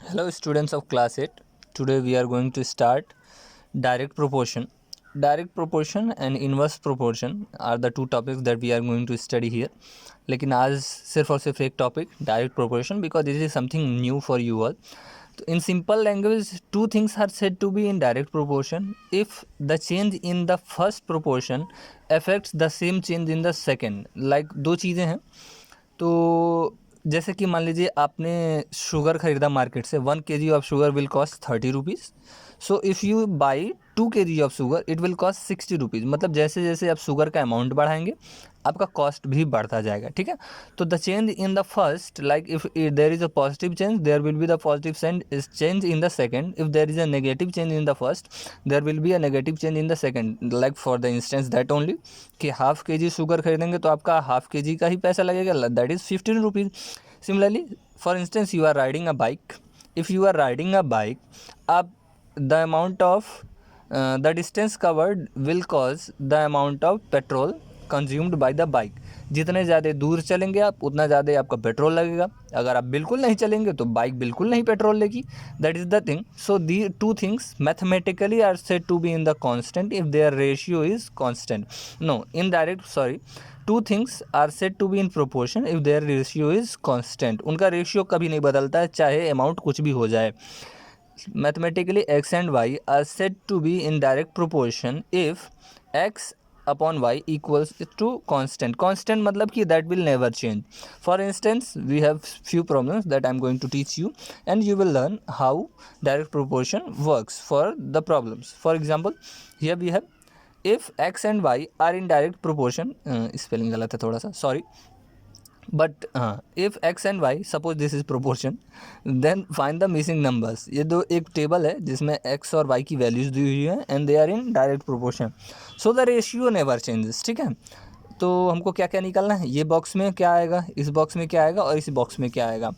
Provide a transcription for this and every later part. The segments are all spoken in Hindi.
Hello students of class 8. Today we are going to start direct proportion. Direct proportion and inverse proportion are the two topics that we are going to study here. लेकिन आज सिर्फ और सिर्फ एक topic direct proportion because this is something new for you all. तो in simple language two things are said to be in direct proportion if the change in the first proportion affects the same change in the second. Like दो चीज़ें हैं. तो जैसे कि मान लीजिए आपने शुगर ख़रीदा मार्केट से. 1 kg of sugar will cost 30 rupees. So if you by 2 kg of sugar it will cost 60 rupees. मतलब जैसे जैसे आप शुगर का अमाउंट बढ़ाएंगे आपका कॉस्ट भी बढ़ता जाएगा. ठीक है. तो the change in the first, like if there is a positive change there will be the positive change in the second. If there is a negative change in the first there will be a negative change in the second. Like for the instance that only कि हाफ kg शुगर खरीदेंगे तो आपका हाफ kg का ही पैसा लगेगा, that is 15 rupees. Similarly, for instance, you are riding a bike. If you are riding a bike, up the amount of the distance covered will cause the amount of petrol consumed by the bike. जितने ज़्यादा दूर चलेंगे आप उतना ज़्यादा आपका पेट्रोल लगेगा. अगर आप बिल्कुल नहीं चलेंगे तो बाइक बिल्कुल नहीं पेट्रोल लेगी. That is the thing. So the two things mathematically are said to be in the constant if their ratio is constant. No, in direct sorry, two things are said to be in proportion if their ratio is constant. उनका रेशियो कभी नहीं बदलता है चाहे अमाउंट कुछ भी हो जाए. Mathematically x and y are said to be in direct proportion if x upon y equals to constant. Constant मतलब कि that will never change. For instance, we have few problems that I am going to teach you and you will learn how direct proportion works for the problems. For example, here we have if x and y are in direct proportion, spelling गलत है थोड़ा सा, sorry. बट हाँ, if X and Y suppose this is proportion then find the missing numbers. ये दो एक टेबल है जिसमें एक्स और वाई की वैल्यूज़ दी हुई हैं and they are in direct proportion. So the ratio never changes. ठीक है. तो हमको क्या क्या निकालना है, ये बॉक्स में क्या आएगा, इस बॉक्स में क्या आएगा और इस बॉक्स में क्या आएगा.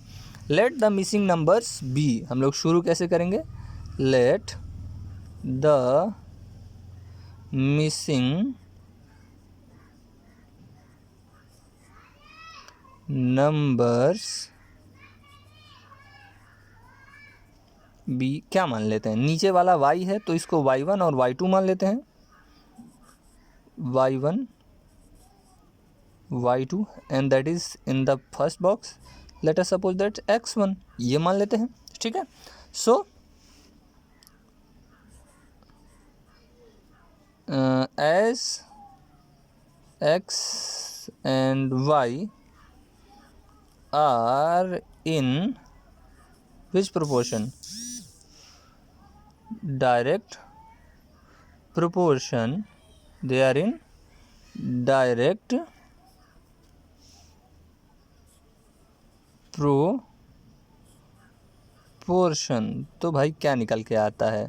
Let the missing numbers be. हम लोग शुरू कैसे करेंगे, let the missing numbers be. क्या मान लेते हैं, नीचे वाला y है तो इसको y1 और y2 मान लेते हैं. y1 y2 and that is in the first box. Let us suppose that x1 ये मान लेते हैं. ठीक है. सो एज x एंड y are in which proportion, direct proportion. They are in direct proportion. तो भाई क्या निकल के आता है,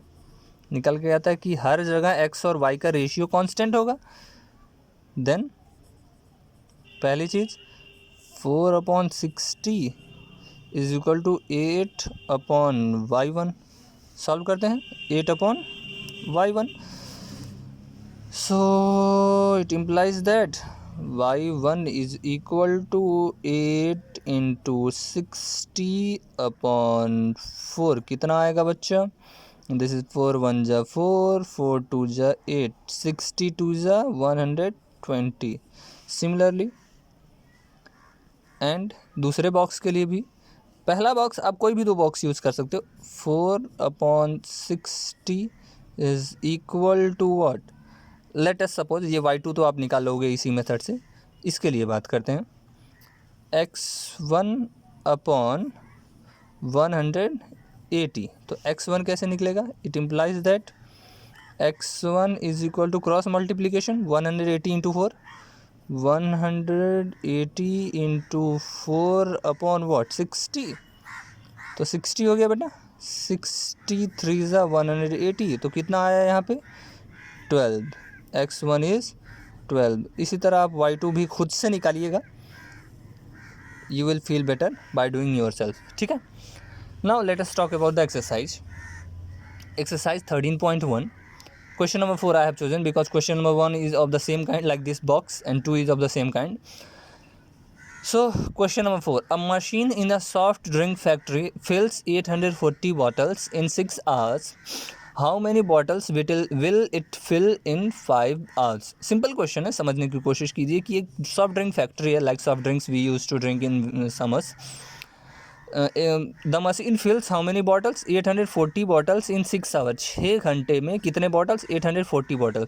निकल के आता है कि हर जगह x और y का रेशियो कांस्टेंट होगा. देन पहली चीज़ 4/60 is equal to 8/y1. Solve करते हैं 8/y1. So it implies that y1 is equal to 8 into 60/4. कितना आएगा बच्चा, दिस इज 4 1 जा 4, 4 2 जा 8, 62 जा 120. सिमिलरली एंड दूसरे बॉक्स के लिए भी, पहला बॉक्स आप कोई भी दो बॉक्स यूज़ कर सकते हो. 4/60 is equal to what, let us suppose ये y2 तो आप निकालोगे इसी मेथड से. इसके लिए बात करते हैं x1/180. तो x1 कैसे निकलेगा, it implies that x1 is equal to cross multiplication 180 into 4, 180 into 4 upon what 60. तो 60 हो गया बेटा, 63 ज़ा 180. तो कितना आया यहाँ पे 12. x1 is 12. इसी तरह आप y2 भी खुद से निकालिएगा, you will feel better by doing yourself. ठीक है. Now let us talk about the exercise 13.1. Question number 4 I have chosen because question number 1 is of the same kind like this box and 2 is of the same kind. So question number 4, a machine in a soft drink factory fills 840 bottles in 6 hours. How many bottles will it fill in 5 hours? Simple question है, समझने की कोशिश कीजिए कि एक सॉफ्ट ड्रिंक फैक्ट्री है, like soft drinks we use to drink in summers. The machine fills how many bottles, 840 bottles in 6 hours. 6 घंटे में कितने bottles, 840 bottle.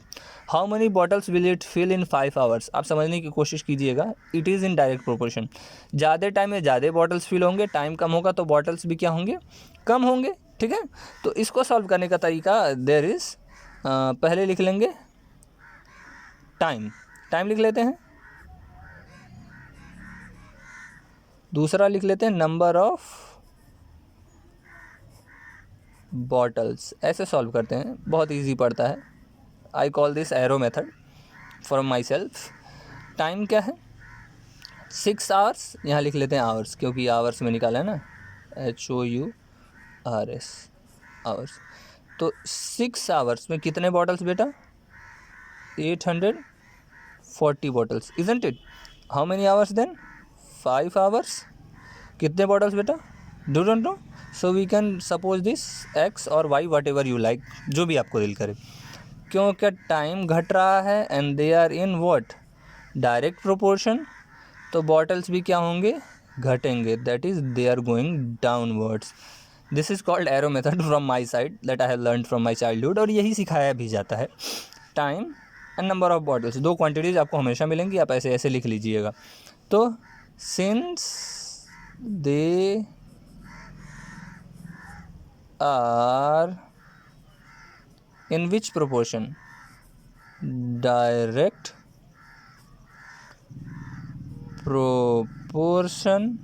How many bottles will it fill in 5 hours. आप समझने की कोशिश कीजिएगा, it is in direct proportion. ज़्यादा टाइम में ज़्यादा बॉटल्स फिल होंगे, टाइम कम होगा तो बॉटल्स भी क्या होंगे, कम होंगे. ठीक है, तो इसको सॉल्व करने का तरीका देयर इज़, पहले लिख लेंगे टाइम लिख लेते हैं. दूसरा लिख लेते हैं नंबर ऑफ बॉटल्स. ऐसे सॉल्व करते हैं, बहुत इजी पड़ता है. I call this arrow method for my self. Time क्या है, 6 आवर्स. यहाँ लिख लेते हैं आवर्स, क्योंकि आवर्स में निकाला है ना, HOURS आवर्स. तो 6 आवर्स में कितने बॉटल्स बेटा, 840 bottles, isn't it. How many hours then, 5 hours. कितने बॉटल्स बेटा, do don't know. So we can suppose this x और y whatever you like, जो भी आपको दिल करे. क्योंकि टाइम घट रहा है and they are in what, direct proportion, तो बॉटल्स भी क्या होंगे, घटेंगे. That is they are going downwards. This is called arrow method from my side that I have learn from my childhood. और यही सिखाया भी जाता है. Time and number of bottles, दो क्वांटिटीज़ आपको हमेशा मिलेंगी, आप ऐसे ऐसे लिख लीजिएगा. तो since they are in which proportion, direct proportion,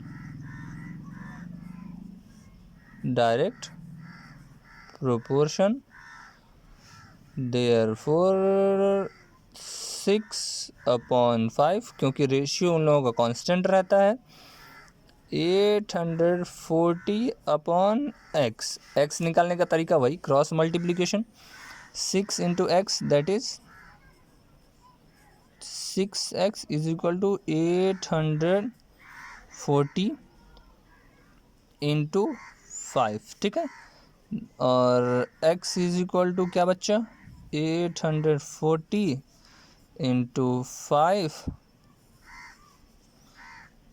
therefore 6/5, क्योंकि रेशियो उन लोगों का कांस्टेंट रहता है. 840/x. x निकालने का तरीका वही, cross multiplication. 6 into x, that is 6x is equal to 840 into 5. ठीक है, और x is equal to क्या बच्चा, 840 into 5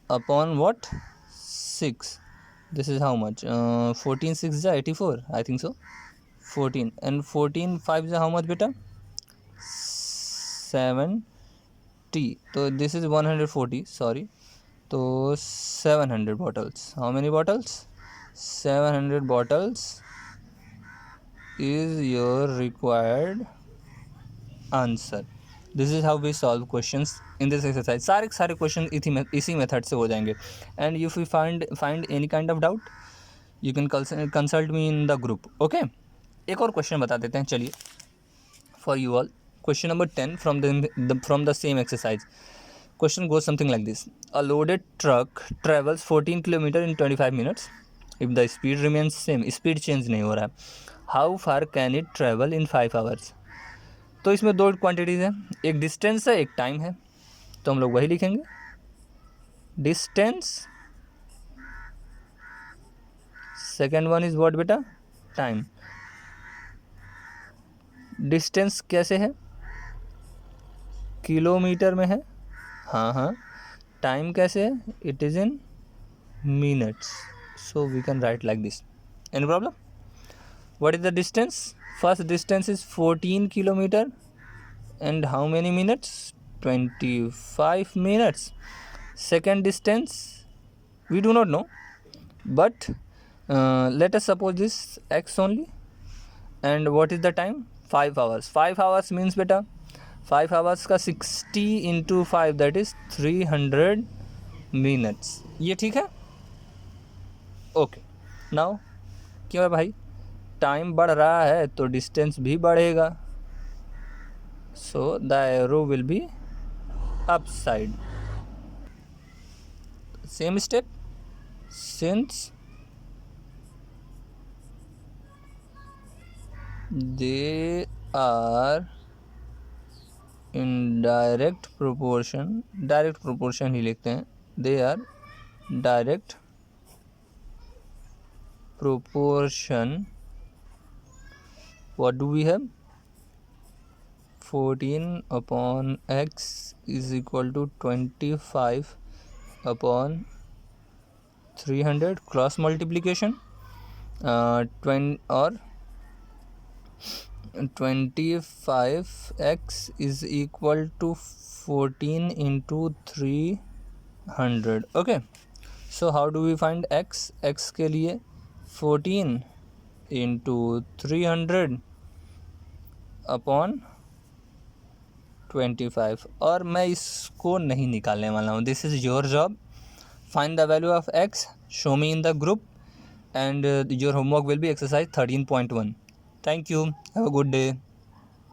upon what, 6. This is how much, 14 6 is 84, I think so. 14 and 14 5 is how much beta, 70. तो this is 140, sorry. तो 700 bottles. How many bottles, 700 bottles is your required answer. This is how we solve questions in this exercise. सारे क्वेश्चन इसी मेथड से हो जाएंगे. And if you find any kind of doubt, you can consult me in the group. Okay, एक और क्वेश्चन बता देते हैं, चलिए, for you all. Question number 10 from the same exercise. Question goes something like this. A loaded truck travels 14 km in 25 minutes. If the speed remains same, speed change नहीं हो रहा है, how far can it travel in 5 hours? तो इसमें दो क्वांटिटीज़ हैं, एक डिस्टेंस है, एक टाइम है. तो हम लोग वही लिखेंगे, distance. Second one is what बेटा, टाइम. डिस्टेंस कैसे है, किलोमीटर में है, हाँ. टाइम कैसे है, it is in minutes. So we can write like this. Any problem? What is the distance? First distance is 14 kilometre and how many minutes, 25 minutes. Second distance we do not know, but let us suppose this x only. And what is the time, 5 hours. 5 hours means beta, 5 hours का 60 into 5, that is 300 minutes. ये ठीक है. ओके, नाउ क्यों है भाई, टाइम बढ़ रहा है तो डिस्टेंस भी बढ़ेगा. So the arrow will be upside. Same step. Since they are in direct proportion ही लिखते हैं, they are direct proportion. What do we have? 14 upon x is equal to 25 upon 300 cross multiplication, 25x is equal to 14 into 300. Okay, so how do we find x? x के लिए 14 into 300 upon 25, और मैं इसको नहीं निकालने वाला हूँ. This is your job. Find the value of x, show me in the group, and your homework will be exercise 13.1. Thank you. Have a good day.